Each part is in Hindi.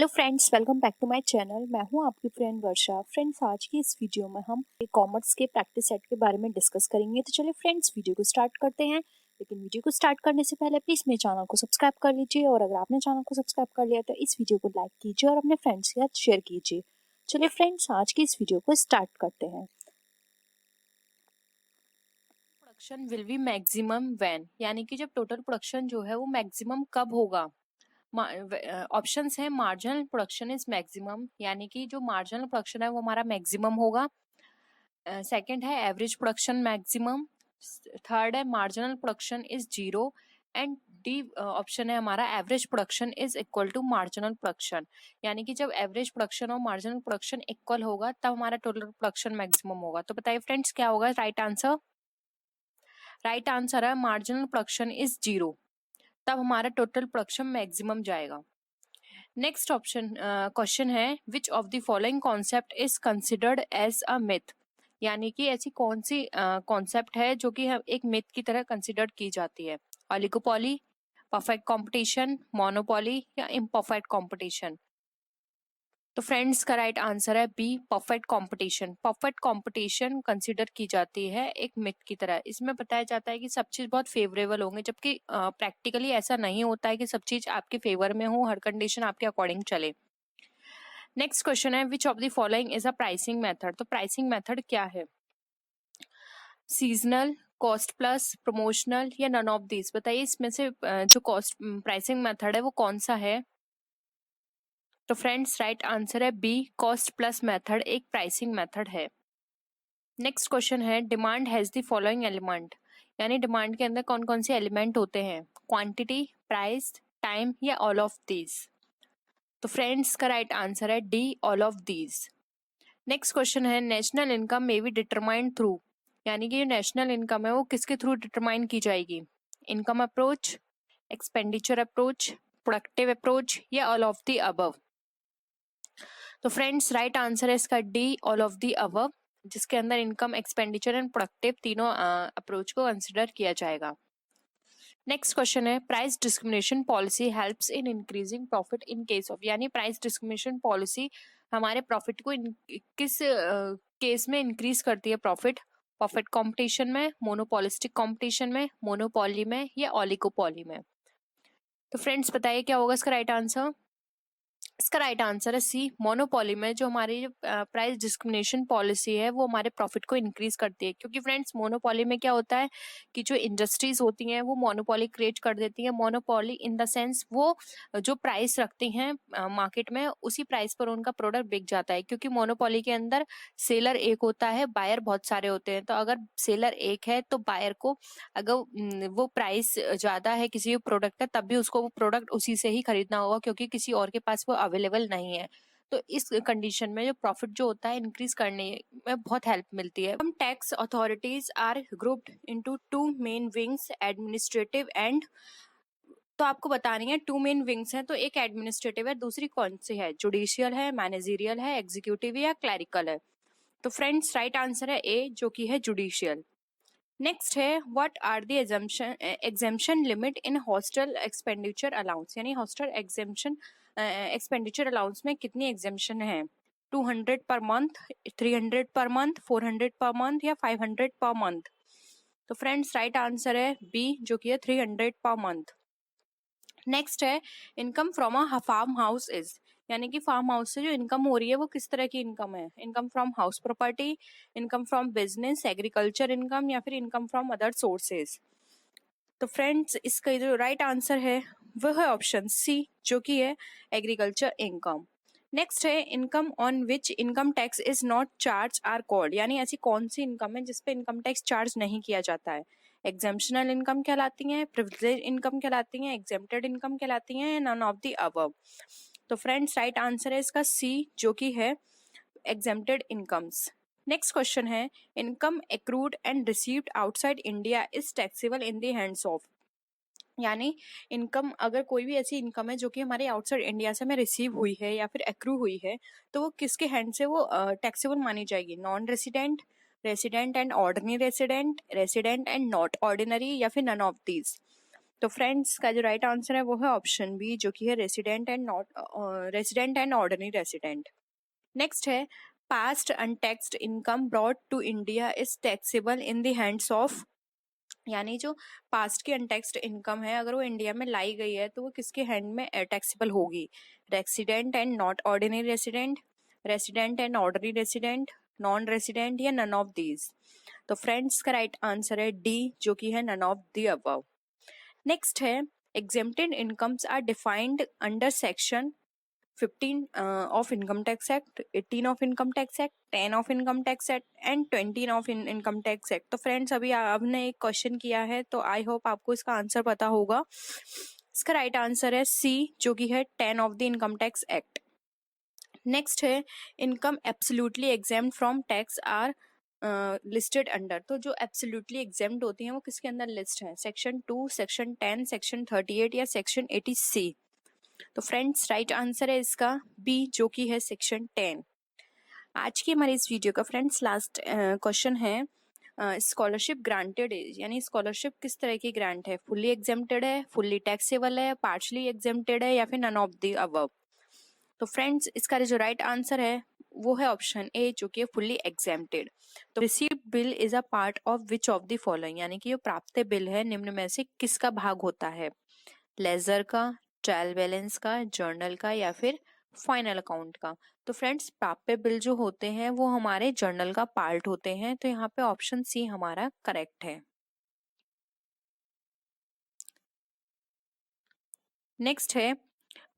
Hello friends, welcome back to my channel. मैं हूं आपकी फ्रेंड वर्षा। फ्रेंड्स, आज की इस वीडियो में हम कॉमर्स के प्रैक्टिस सेट के बारे में डिस्कस करेंगे। तो चलिए फ्रेंड्स, वीडियो को स्टार्ट करते हैं। लेकिन वीडियो को स्टार्ट करने से पहले प्लीज मेरे चैनल को सब्सक्राइब कर लीजिए, और अगर आपने चैनल को सब्सक्राइब कर लिया तो इस वीडियो को लाइक कीजिए और अपने फ्रेंड्स के साथ शेयर कीजिए। चलिए फ्रेंड्स, आज की इस वीडियो को स्टार्ट करते हैं। Production will be maximum when, यानी कि जब टोटल प्रोडक्शन जो है वो मैक्सिमम कब होगा। ऑप्शंस है मार्जिनल प्रोडक्शन इज मैक्सिमम, यानी कि जो मार्जिनल प्रोडक्शन है वो हमारा मैक्सिमम होगा। सेकंड है एवरेज प्रोडक्शन मैक्सिमम। थर्ड है marginal production is zero. And D option है हमारा average production is equal to marginal production, यानी कि जब एवरेज प्रोडक्शन और मार्जिनल प्रोडक्शन इक्वल होगा तब हमारा टोटल प्रोडक्शन मैक्सिमम होगा। तो बताइए फ्रेंड्स, क्या होगा राइट आंसर? राइट आंसर है मार्जिनल प्रोडक्शन इज जीरो, तब हमारा टोटल प्रोडक्शन मैक्सिमम जाएगा। नेक्स्ट ऑप्शन क्वेश्चन है which of the following concept is considered as a myth, यानी कि ऐसी कौन सी कॉन्सेप्ट है जो कि एक मिथ की तरह कंसिडर की जाती है। ऑलिगोपोली, परफेक्ट कंपटीशन, मोनोपोली या इम्परफेक्ट कंपटीशन। तो फ्रेंड्स का राइट आंसर है B, perfect competition. Perfect competition consider की जाती है एक मिथ की तरह। इसमें बताया जाता है कि सब चीज बहुत फेवरेबल होंगे, जबकि प्रैक्टिकली ऐसा नहीं होता है कि सब चीज आपके फेवर में हो, हर कंडीशन आपके अकॉर्डिंग चले। नेक्स्ट क्वेश्चन है which of the following is a pricing method. तो प्राइसिंग मेथड क्या है? सीजनल, कॉस्ट प्लस, प्रमोशनल या नन ऑफ दिस। बताइए इसमें से जो कॉस्ट प्राइसिंग मेथड है वो कौन सा है? तो फ्रेंड्स राइट आंसर है बी, कॉस्ट प्लस मेथड एक प्राइसिंग मेथड है। नेक्स्ट क्वेश्चन है demand has the following element, यानी डिमांड के अंदर कौन कौन से एलिमेंट होते हैं? क्वांटिटी, प्राइस, टाइम या ऑल ऑफ दीज। तो फ्रेंड्स का राइट आंसर है D, all of these. Next question है national income may be determined through, यानी कि जो नेशनल इनकम है वो किसके थ्रू डिटरमाइन की जाएगी? Income approach, expenditure approach, productive approach या ऑल ऑफ द अबव। तो फ्रेंड्स राइट आंसर है इसका D, all of the above, जिसके अंदर इनकम, एक्सपेंडिचर एंड प्रोडक्टिव तीनों अप्रोच को कंसिडर किया जाएगा। नेक्स्ट क्वेश्चन है price discrimination policy helps in increasing profit in case of, यानी प्राइस डिस्क्रिमिनेशन पॉलिसी हमारे प्रॉफिट को किस केस में इंक्रीज करती है प्रॉफिट? परफेक्ट कंपटीशन में, मोनोपोलिस्टिक कंपटीशन में, मोनोपोली में या ओलिगोपोली में। तो फ्रेंड्स बताइए क्या होगा इसका राइट आंसर? इसका राइट आंसर है सी, मोनोपोली में जो हमारी प्राइस डिस्क्रिमिनेशन पॉलिसी है वो हमारे प्रॉफिट को इंक्रीज करती है। क्योंकि फ्रेंड्स मोनोपोली में क्या होता है कि जो इंडस्ट्रीज होती हैं वो मोनोपोली क्रिएट कर देती हैं। मोनोपोली इन द सेंस वो जो प्राइस रखती हैं मार्केट में उसी प्राइस पर उनका प्रोडक्ट बिक जाता है। क्योंकि मोनोपोली के अंदर सेलर एक होता है, बायर बहुत सारे होते हैं। तो अगर सेलर एक है तो बायर को अगर वो प्राइस ज्यादा है किसी प्रोडक्ट का तब भी उसको वो प्रोडक्ट उसी से ही खरीदना होगा, क्योंकि किसी और के पास वो अवेलेबल नहीं है। तो इस कंडीशन में जो प्रॉफिट जो होता है इंक्रीज करने में बहुत हेल्प मिलती है। हम tax authorities are grouped into two main wings, administrative and. तो आपको बतानी है टू मेन विंग्स हैं, तो एक एडमिनिस्ट्रेटिव है, दूसरी कौन सी है? जुडिशियल है, मैनेजरियल है, एग्जीक्यूटिव या क्लैरिकल है। तो फ्रेंड्स राइट आंसर है ए, जो कि है जुडिशियल। नेक्स्ट है what are the exemption limit in hostel expenditure allowance, यानी हॉस्टल एग्जेम्पशन एक्सपेंडिचर अलाउंस में कितनी एग्जेम्पशन है? 200 per month, 300 per month, 400 per month या 500 पर मंथ। तो फ्रेंड्स राइट आंसर है बी, जो कि है 300 पर मंथ। नेक्स्ट है income from a farm house is, यानी कि फार्म हाउस से जो इनकम हो रही है वो किस तरह की इनकम है? Income from house property, income from business, agriculture income या फिर इनकम फ्रॉम अदर सोर्सेज। तो फ्रेंड्स इसका जो राइट आंसर है वह है ऑप्शन सी, जो कि है एग्रीकल्चर इनकम। नेक्स्ट है income on which income tax is not charge are called, यानी ऐसी कौन सी इनकम है जिसपे इनकम टैक्स चार्ज नहीं किया जाता है? एग्जेम्पशनल इनकम कहलाती हैं, प्रिविलेज इनकम कहलाती हैं, एग्जेम्प्टेड इनकम कहलाती हैं, नन ऑफ द अबव। तो फ्रेंड्स राइट आंसर है इसका सी, जो कि है एग्जेम्प्टेड इनकम्स। नेक्स्ट क्वेश्चन है income accrued and received outside India is taxable in the hands of, यानी इनकम अगर कोई भी ऐसी इनकम है जो कि हमारे आउटसाइड इंडिया से में रिसीव हुई है या फिर एक्रू हुई है तो वो किसके हैंड से वो टैक्सेबल मानी जाएगी? Non resident, resident and ordinary resident, resident and not ordinary या फिर नन ऑफ दीज। तो फ्रेंड्स का जो राइट आंसर है वो है ऑप्शन बी, जो कि है resident and ordinary resident. Next है past untaxed income brought to India is taxable in the hands of, यानी जो पास्ट की अनटैक्स्ड इनकम है अगर वो इंडिया में लाई गई है तो वो किसके हैंड में टैक्सेबल होगी? Resident and not ordinary resident, resident and ordinary resident, non resident या नन ऑफ दीज। तो फ्रेंड्स का राइट आंसर है डी, जो कि है none of the above. Next है exempted incomes are defined under section 15 of Income Tax Act, 18 of Income Tax Act, 10 of Income Tax Act and 20 of Income Tax Act। तो फ्रेंड्स अभी आपने एक क्वेश्चन किया है तो आई होप आपको इसका आंसर पता होगा। इसका राइट आंसर है सी, जो कि है 10 of the income tax act. Next है income absolutely exempt from tax are listed under. तो जो एब्सोल्युटली एग्जेम्प्ट होती हैं वो किसके अंदर लिस्ट है? सेक्शन 2, सेक्शन 10, सेक्शन 38 या सेक्शन 80C। तो फ्रेंड्स राइट आंसर है इसका बी, जो कि है सेक्शन 10। आज की हमारी इस वीडियो का फ्रेंड्स लास्ट क्वेश्चन है स्कॉलरशिप ग्रांटेड इज, यानी स्कॉलरशिप किस तरह की ग्रांट है? फुल्ली एग्जेम्प्टेड है, फुल्ली टैक्सेबल है, पार्शली एग्जेम्प्टेड है या फिर नन ऑफ द अबव। तो फ्रेंड्स इसका जो राइट आंसर है वो है ऑप्शन ए, जो कि फुल्ली एग्जेम्प्टेड। तो received bill is a part of which of the following, यानी कि जो प्राप्त बिल है निम्न में से किसका भाग होता है? लेजर का, ट्रायल बैलेंस का, जर्नल का या फिर फाइनल अकाउंट का। तो फ्रेंड्स प्राप्य बिल जो होते हैं वो हमारे जर्नल का पार्ट होते हैं, तो यहाँ पे ऑप्शन सी हमारा करेक्ट है। नेक्स्ट है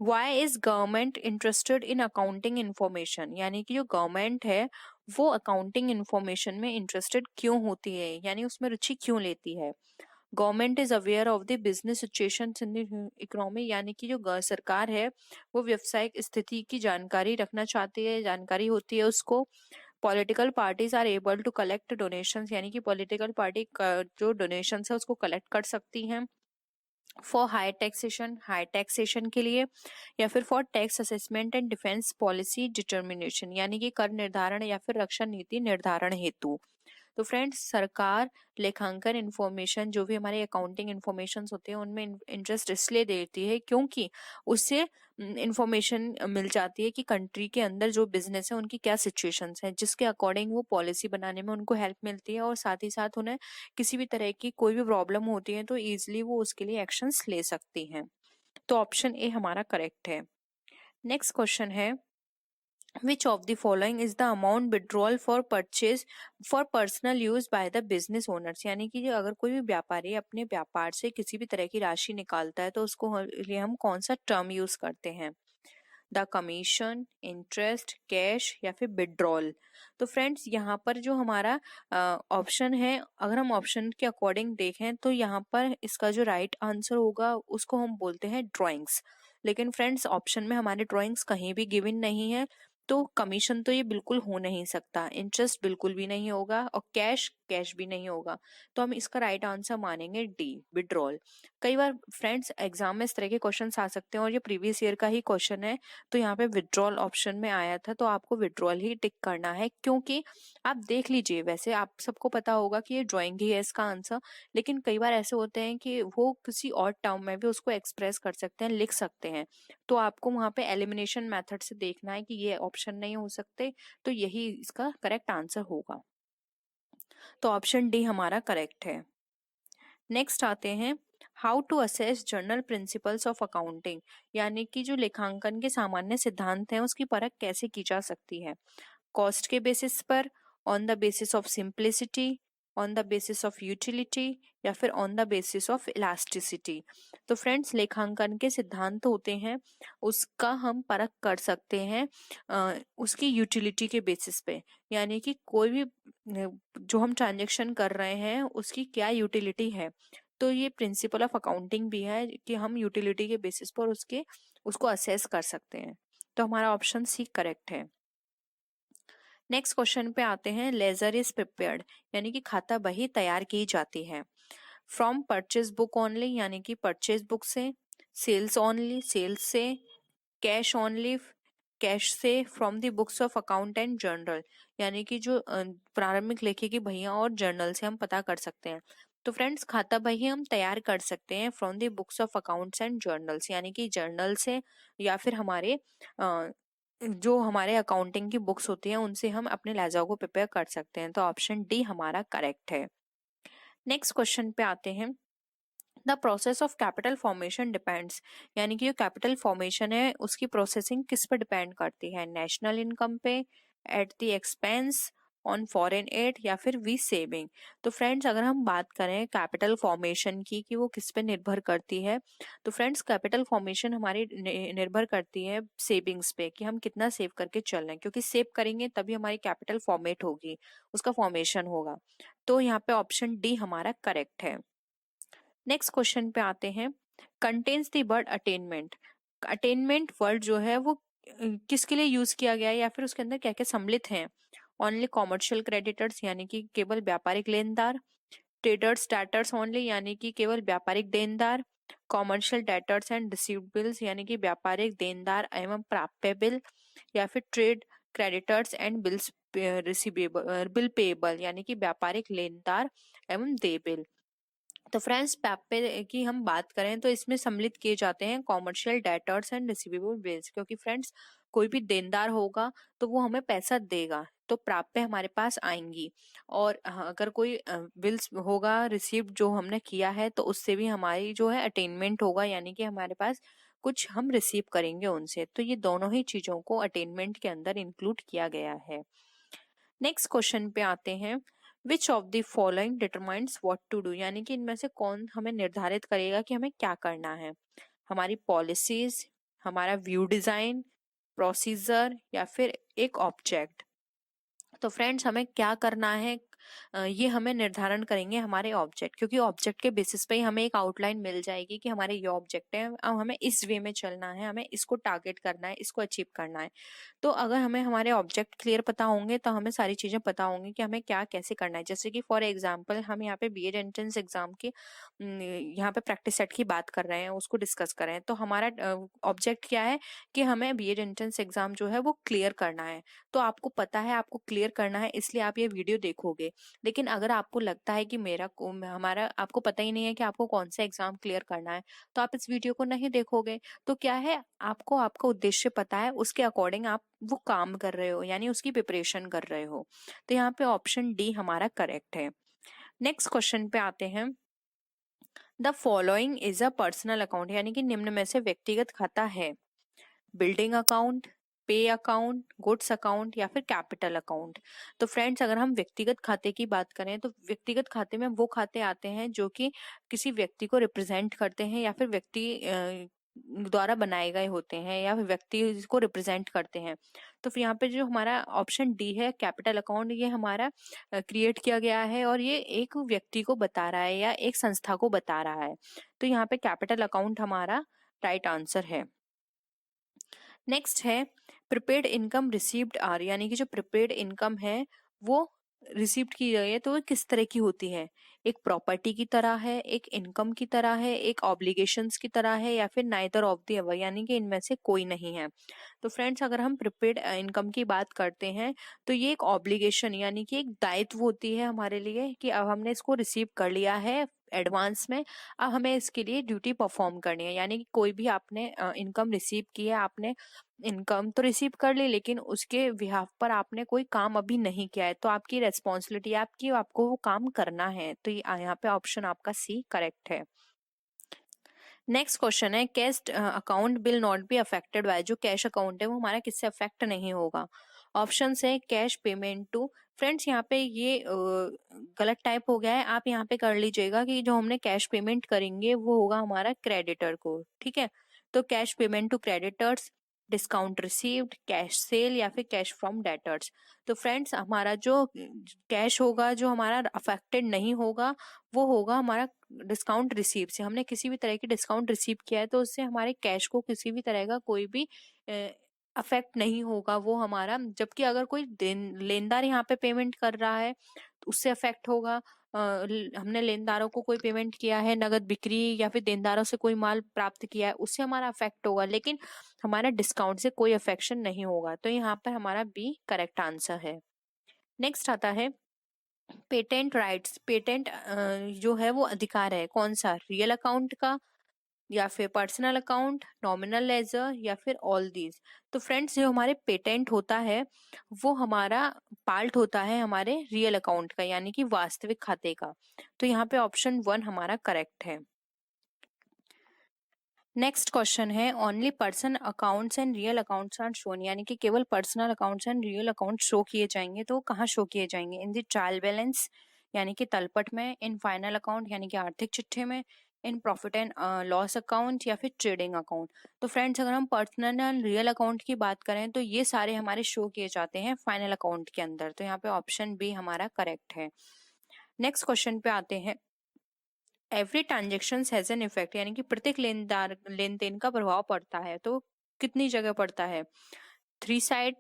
why is government interested in accounting information, यानी कि जो गवर्नमेंट है वो अकाउंटिंग इंफॉर्मेशन में इंटरेस्टेड क्यों होती है, यानी उसमें रुचि क्यों लेती है? Government is aware of the business situation in the economy, यानी कि जो सरकार है वो व्यवसायिक स्थिति की जानकारी रखना चाहती है, जानकारी होती है उसको। Political parties are able to collect donations, यानी कि पॉलिटिकल पार्टी जो डोनेशन है उसको कलेक्ट कर सकती हैं। फॉर हाई टैक्सेशन के लिए, या फिर for tax assessment and defence policy determination, यानी कि कर निर्धारण या फिर रक्षा नीति निर्धारण हेतु। तो फ्रेंड्स सरकार लेखांकन इंफॉर्मेशन जो भी हमारे अकाउंटिंग इंफॉर्मेशन होते हैं उनमें इंटरेस्ट इसलिए देती है क्योंकि उससे इंफॉर्मेशन मिल जाती है कि कंट्री के अंदर जो बिजनेस है उनकी क्या सिचुएशंस है, जिसके अकॉर्डिंग वो पॉलिसी बनाने में उनको हेल्प मिलती है और साथ ही साथ उन्हें किसी भी तरह की कोई भी प्रॉब्लम होती है तो ईजिली वो उसके लिए एक्शंस ले सकती हैं। तो ऑप्शन ए हमारा करेक्ट है। नेक्स्ट क्वेश्चन है which of the following is the amount withdrawal for purchase for personal use by the business owners, यानी कि जो अगर कोई भी व्यापारी अपने व्यापार से किसी भी तरह की राशि निकालता है तो उसको लिए हम कौन सा टर्म यूज करते हैं? द कमीशन, इंटरेस्ट, कैश या फिर विड्रॉल। तो फ्रेंड्स यहाँ पर जो हमारा ऑप्शन है, अगर हम ऑप्शन के अकॉर्डिंग देखें तो यहाँ पर इसका जो राइट आंसर होगा उसको हम बोलते हैं ड्राइंग्स। लेकिन फ्रेंड्स ऑप्शन में हमारे ड्राइंग्स कहीं भी गिवन नहीं है, तो कमीशन तो ये बिल्कुल हो नहीं सकता, इंटरेस्ट बिल्कुल भी नहीं होगा और कैश भी नहीं होगा। तो हम इसका राइट आंसर मानेंगे डी, विड्रॉल। कई बार फ्रेंड्स एग्जाम में इस तरह के क्वेश्चंस आ सकते हैं और ये प्रीवियस ईयर का ही क्वेश्चन है, तो यहाँ पे विड्रॉल ऑप्शन में आया था तो आपको विड्रॉल ही टिक करना है, क्योंकि आप देख लीजिए वैसे आप सबको पता होगा कि ये ड्राइंग ही है इसका आंसर, लेकिन कई बार ऐसे होते हैं कि वो किसी और टर्म में भी उसको एक्सप्रेस कर सकते हैं, लिख सकते हैं। तो आपको वहां पे एलिमिनेशन मेथड से देखना है कि ये ऑप्शन नहीं हो सकते, तो यही इसका करेक्ट आंसर होगा। तो ऑप्शन डी हमारा करेक्ट है। नेक्स्ट आते हैं how to assess general principles of accounting, यानी कि जो लेखांकन के सामान्य सिद्धांत हैं उसकी परख कैसे की जा सकती है? कॉस्ट के बेसिस पर, on the basis of simplicity, on the basis of utility या फिर on the basis of elasticity. तो फ्रेंड्स लेखांकन के सिद्धांत होते हैं उसका हम परख कर सकते हैं उसकी यूटिलिटी के बेसिस पे, यानी कि कोई भी जो हम ट्रांजेक्शन कर रहे हैं उसकी क्या यूटिलिटी है। तो ये प्रिंसिपल ऑफ अकाउंटिंग भी है कि हम यूटिलिटी के बेसिस पर उसको असेस कर सकते हैं। तो हमारा ऑप्शन सी करेक्ट है। नेक्स्ट क्वेश्चन पे आते हैं लेजर इज प्रिपेयर्ड, यानी कि खाता बही तैयार की जाती है फ्रॉम परचेज बुक ओनली, यानी कि परचेज बुक से, सेल्स ओनली, सेल्स से, कैश ओनली, कैश से, from the books of account and journal, यानी कि जो प्रारंभिक लेखे की बहियां और जर्नल से हम पता कर सकते हैं। तो फ्रेंड्स खाता बही हम तैयार कर सकते हैं from the books of accounts and journals, यानी कि जर्नल से या फिर हमारे जो हमारे अकाउंटिंग की बुक्स होती हैं उनसे हम अपने लेजर को प्रिपेयर कर सकते हैं। तो ऑप्शन डी हमारा करेक्ट है। नेक्स्ट क्वेश्चन पे आते हैं। The process of capital formation depends, यानी कि जो कैपिटल फॉर्मेशन है उसकी प्रोसेसिंग किस पर डिपेंड करती है, नेशनल इनकम पे, at the expense, on foreign add, या फिर वी सेविंग। तो फ्रेंड्स अगर हम बात करें कैपिटल फॉर्मेशन की कि वो किस पे निर्भर करती है, तो फ्रेंड्स कैपिटल फॉर्मेशन हमारी निर्भर करती है सेविंग्स पे, कि हम कितना सेव करके चल रहे हैं, क्योंकि सेव करेंगे तभी हमारी कैपिटल फॉर्मेट होगी, उसका फॉर्मेशन होगा। तो यहाँ पे ऑप्शन डी हमारा करेक्ट है। नेक्स्ट क्वेश्चन पे आते हैं। Contains the word attainment. Attainment word जो है वो किसके लिए यूज किया गया है या फिर उसके अंदर क्या क्या सम्मिलित हैं। ओनली कॉमर्शियल क्रेडिटर्स, यानी कि केवल व्यापारिक लेनदार। ट्रेडर्स डेटर्स ओनली, यानी कि केवल व्यापारिक देनदार। Commercial debtors and received bills, यानी कि व्यापारिक देनदार एवं प्राप्य बिल। या फिर trade creditors and bills receivable bill payable, यानी कि व्यापारिक लेनदार एवं देय बिल। तो फ्रेंड्स पे की हम बात करें तो इसमें सम्मिलित किए जाते हैं commercial debtors and receivable bills, क्योंकि फ्रेंड्स कोई भी देनदार होगा तो वो हमें पैसा देगा, तो प्राप्य हमारे पास आएंगी। और अगर कोई बिल्स होगा रिसीव्ड जो हमने किया है तो उससे भी हमारी जो है अटेनमेंट होगा, यानी कि हमारे पास कुछ हम रिसीव करेंगे उनसे। तो ये दोनों ही चीजों को अटेनमेंट के अंदर इंक्लूड किया गया है। नेक्स्ट क्वेश्चन पे आते हैं। Which of the following determines what to do, यानी कि इनमें से कौन हमें निर्धारित करेगा कि हमें क्या करना है। हमारी पॉलिसीज, हमारा व्यू डिजाइन, प्रोसीजर, या फिर एक ऑब्जेक्ट। तो फ्रेंड्स हमें क्या करना है, ये हमें निर्धारण करेंगे हमारे ऑब्जेक्ट, क्योंकि ऑब्जेक्ट के बेसिस पे ही हमें एक आउटलाइन मिल जाएगी कि हमारे ये ऑब्जेक्ट है, अब हमें इस वे में चलना है, हमें इसको टारगेट करना है, इसको अचीव करना है। तो अगर हमें हमारे ऑब्जेक्ट क्लियर पता होंगे तो हमें सारी चीजें पता होंगी कि हमें क्या कैसे करना है। जैसे कि फॉर एग्जाम्पल हम यहाँ पे बीएड एंट्रेंस एग्जाम की यहाँ पे प्रैक्टिस सेट की बात कर रहे हैं, उसको डिस्कस कर रहे हैं। तो हमारा ऑब्जेक्ट क्या है कि हमें बीएड एंट्रेंस एग्जाम जो है वो क्लियर करना है। तो आपको पता है आपको क्लियर करना है, इसलिए आप ये वीडियो देखोगे। लेकिन अगर आपको लगता है कि हमारा आपको पता ही नहीं है कि आपको कौन सा एग्जाम क्लियर करना है, तो आप इस वीडियो को नहीं देखोगे। तो क्या है, आपको आपका उद्देश्य पता है, उसके अकॉर्डिंग आप वो काम कर रहे हो, यानी उसकी प्रिपरेशन कर रहे हो। तो यहाँ पे ऑप्शन डी हमारा करेक्ट है। नेक्स्ट क्वेश्चन पे आते हैं। The following is a personal account, यानी कि निम्न में से व्यक्तिगत खाता है। बिल्डिंग अकाउंट, पे अकाउंट, गुड्स अकाउंट, या फिर कैपिटल अकाउंट। तो फ्रेंड्स अगर हम व्यक्तिगत खाते की बात करें तो व्यक्तिगत खाते में वो खाते आते हैं जो कि किसी व्यक्ति को रिप्रेजेंट करते हैं, या फिर व्यक्ति द्वारा बनाए गए होते हैं, या फिर व्यक्ति को रिप्रेजेंट करते हैं। तो फिर यहाँ पे जो हमारा ऑप्शन डी है कैपिटल अकाउंट, ये हमारा क्रिएट किया गया है और ये एक व्यक्ति को बता रहा है या एक संस्था को बता रहा है। तो यहाँ पे कैपिटल अकाउंट हमारा राइट आंसर है। नेक्स्ट है प्रीपेड इनकम रिसीव्ड आर, यानी कि जो प्रीपेड इनकम है वो रिसीव्ड की गई है तो वो किस तरह की होती है। एक प्रॉपर्टी की तरह है, एक इनकम की तरह है, एक ऑब्लिगेशंस की तरह है, या फिर नाइदर ऑफ द अबव, यानी कि इनमें से कोई नहीं है। तो फ्रेंड्स अगर हम प्रीपेड इनकम की बात करते हैं तो ये एक ऑब्लिगेशन यानी कि एक दायित्व होती है हमारे लिए कि अब हमने इसको रिसीव कर लिया है एडवांस में, अब हमें इसके लिए ड्यूटी परफॉर्म करनी है। यानी कि कोई भी आपने इनकम रिसीव की है, आपने इनकम तो रिसीव कर ली लेकिन उसके बिहाफ पर आपने कोई काम अभी नहीं किया है, तो आपकी रेस्पॉन्सिबिलिटी आपकी, आपको वो काम करना है। तो यहाँ पे ऑप्शन आपका सी करेक्ट है। नेक्स्ट क्वेश्चन है cash account will not be affected by, जो कैश अकाउंट है वो हमारा किससे अफेक्ट नहीं होगा। ऑप्शन है कैश पेमेंट टू। फ्रेंड्स यहाँ पे ये गलत टाइप हो गया है, आप यहाँ पे कर लीजिएगा कि जो हमने कैश पेमेंट करेंगे वो होगा हमारा क्रेडिटर को, ठीक है। तो cash payment to creditors, discount received, cash sale, या फिर कैश फ्रॉम डेटर्स। तो फ्रेंड्स हमारा जो कैश होगा जो हमारा अफेक्टेड नहीं होगा वो होगा हमारा डिस्काउंट रिसीव से। हमने किसी भी तरह की डिस्काउंट रिसीव किया है तो उससे हमारे कैश को किसी भी तरह का कोई भी अफेक्ट नहीं होगा वो हमारा। जबकि अगर कोई लेनदार यहाँ पे पेमेंट कर रहा है तो उससे अफेक्ट होगा। हमने लेनदारों को कोई पेमेंट किया है, नगद बिक्री या फिर देनदारों से कोई माल प्राप्त किया है, उससे हमारा अफेक्ट होगा, लेकिन हमारा डिस्काउंट से कोई अफेक्शन नहीं होगा। तो यहाँ पर हमारा बी करेक्ट आंसर है। नेक्स्ट आता है पेटेंट राइट्स, पेटेंट जो है वो अधिकार है कौन सा, रियल अकाउंट का या फिर पर्सनल अकाउंट, नॉमिनल लेजर या फिर ऑल दीज। तो फ्रेंड्स जो हमारे पेटेंट होता है वो हमारा पार्ट होता है हमारे रियल अकाउंट का, यानी कि वास्तविक खाते का। तो यहाँ पे ऑप्शन 1 हमारा करेक्ट है। नेक्स्ट क्वेश्चन है only person accounts and real accounts are shown, यानी कि केवल personal accounts and real account show किए जाएंगे। तो कहाँ शो किए जाएंगे, इन दी ट्रायल बैलेंस यानी कि तलपट में, इन फाइनल अकाउंट यानी कि आर्थिक चिट्ठे में, in profit and loss account या फिर ट्रेडिंग अकाउंट। तो फ्रेंड्स अगर हम पर्सनल एंड रियल अकाउंट की बात करें तो ये सारे हमारे शो किए जाते हैं फाइनल अकाउंट के अंदर। तो यहाँ पे ऑप्शन बी हमारा करेक्ट है। नेक्स्ट क्वेश्चन पे आते हैं। Every transaction has an effect, यानी कि प्रत्येक लेन देन का प्रभाव पड़ता है। तो कितनी जगह पड़ता है, 3 साइड,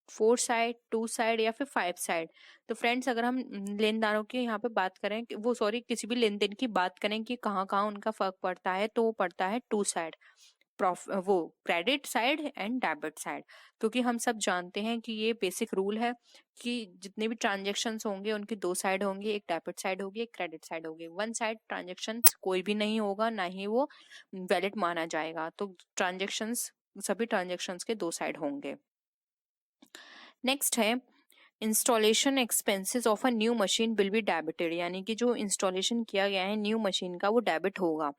4 साइड, 2 साइड या फिर 5 साइड। तो फ्रेंड्स अगर हम लेनदारों की यहाँ पे बात करें वो सॉरी किसी भी लेन देन की बात करें कि कहाँ कहाँ उनका फर्क पड़ता है, तो वो पड़ता है 2 साइड, वो credit side and debit side. क्योंकि हम सब जानते हैं कि ये बेसिक रूल है कि जितने भी ट्रांजेक्शन्स होंगे उनकी 2 साइड होंगी, एक डेबिट साइड होगी एक क्रेडिट साइड होगी। वन साइड ट्रांजेक्शन कोई भी नहीं होगा, ना ही वो वैलिड माना जाएगा। तो ट्रांजेक्शन्स सभी ट्रांजेक्शन्स के 2 साइड होंगे। नेक्स्ट है installation expenses of a new machine will be debited, यानी कि जो इंस्टॉलेशन किया गया है न्यू मशीन का वो डेबिट होगा।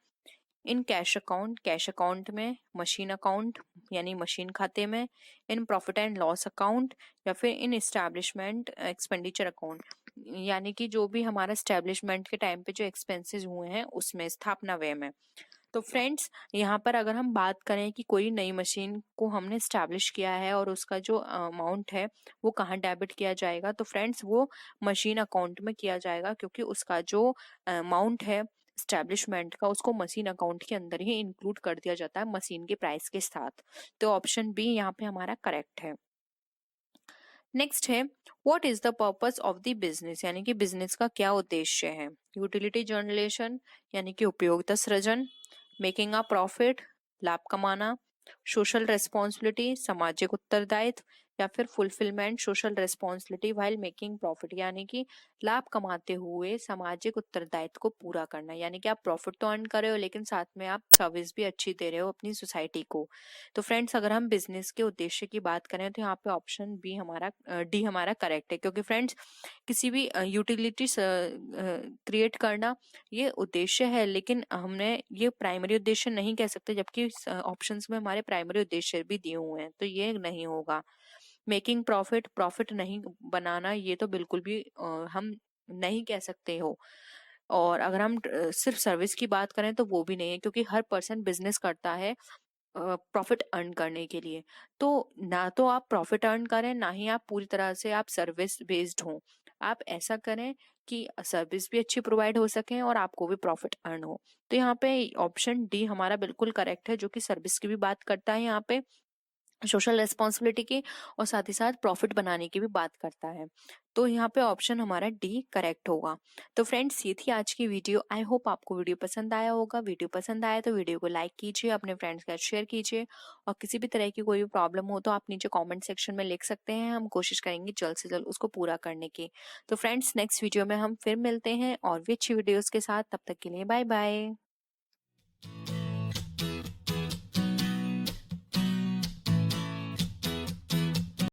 In cash account, cash account में, मशीन अकाउंट यानी मशीन खाते में, in profit and loss account या फिर इन एस्टैब्लिशमेंट एक्सपेंडिचर अकाउंट, यानी कि जो भी हमारा एस्टैब्लिशमेंट के टाइम पे जो एक्सपेंसेस हुए हैं उसमें, स्थापना व्यय में। तो फ्रेंड्स यहाँ पर अगर हम बात करें कि कोई नई मशीन को हमने एस्टैब्लिश किया है और उसका जो अमाउंट है वो कहाँ डेबिट किया जाएगा, तो फ्रेंड्स वो मशीन अकाउंट में किया जाएगा, क्योंकि उसका जो अमाउंट है एस्टैब्लिशमेंट का उसको मशीन अकाउंट के अंदर ही इंक्लूड कर दिया जाता है मशीन के प्राइस के साथ। तो ऑप्शन बी यहाँ पे हमारा करेक्ट है। नेक्स्ट है what is the purpose of the business, यानी कि बिजनेस का क्या उद्देश्य है। यूटिलिटी जनरेशन यानी कि उपयोगिता सृजन, मेकिंग अ प्रॉफिट लाभ कमाना, सोशल रेस्पॉन्सिबिलिटी सामाजिक उत्तरदायित्व, या फिर fulfilment social responsibility while making profit, यानी कि लाभ कमाते हुए सामाजिक उत्तरदायित्व को पूरा करना। यानी कि आप प्रॉफिट तो अर्न कर रहे हो लेकिन साथ में आप सर्विस भी अच्छी दे रहे हो अपनी सोसाइटी को। तो फ्रेंड्स अगर हम बिजनेस के उद्देश्य की बात करें तो यहाँ पे ऑप्शन बी हमारा डी हमारा करेक्ट है, क्योंकि फ्रेंड्स किसी भी यूटिलिटी क्रिएट करना ये उद्देश्य है, लेकिन हमने ये प्राइमरी उद्देश्य नहीं कह सकते, जबकि ऑप्शंस में हमारे प्राइमरी उद्देश्य भी दिए हुए हैं, तो ये नहीं होगा। मेकिंग प्रॉफिट, प्रॉफिट नहीं बनाना, ये तो बिल्कुल भी हम नहीं कह सकते हो। और अगर हम सिर्फ सर्विस की बात करें तो वो भी नहीं है, क्योंकि हर पर्सन बिजनेस करता है प्रॉफिट अर्न करने के लिए। तो ना तो आप प्रॉफिट अर्न करें, ना ही आप पूरी तरह से आप सर्विस बेस्ड हो। आप ऐसा करें कि सर्विस भी अच्छी प्रोवाइड हो सके और आपको भी प्रॉफिट अर्न हो। तो यहाँ पे ऑप्शन डी हमारा बिल्कुल करेक्ट है, जो कि सर्विस की भी बात करता है यहाँ पे, सोशल रेस्पॉन्सिबिलिटी की, और साथ ही साथ प्रॉफिट बनाने की भी बात करता है। तो यहाँ पे ऑप्शन हमारा डी करेक्ट होगा। तो फ्रेंड्स ये थी आज की वीडियो। आई होप आपको वीडियो पसंद आया होगा। वीडियो पसंद आया तो वीडियो को लाइक कीजिए, अपने फ्रेंड्स के साथ शेयर कीजिए, और किसी भी तरह की कोई भी प्रॉब्लम हो तो आप नीचे कॉमेंट सेक्शन में लिख सकते हैं। हम कोशिश करेंगे जल्द से जल्द उसको पूरा करने की। तो फ्रेंड्स नेक्स्ट वीडियो में हम फिर मिलते हैं और भी अच्छी वीडियोज के साथ। तब तक के लिए बाय बाय।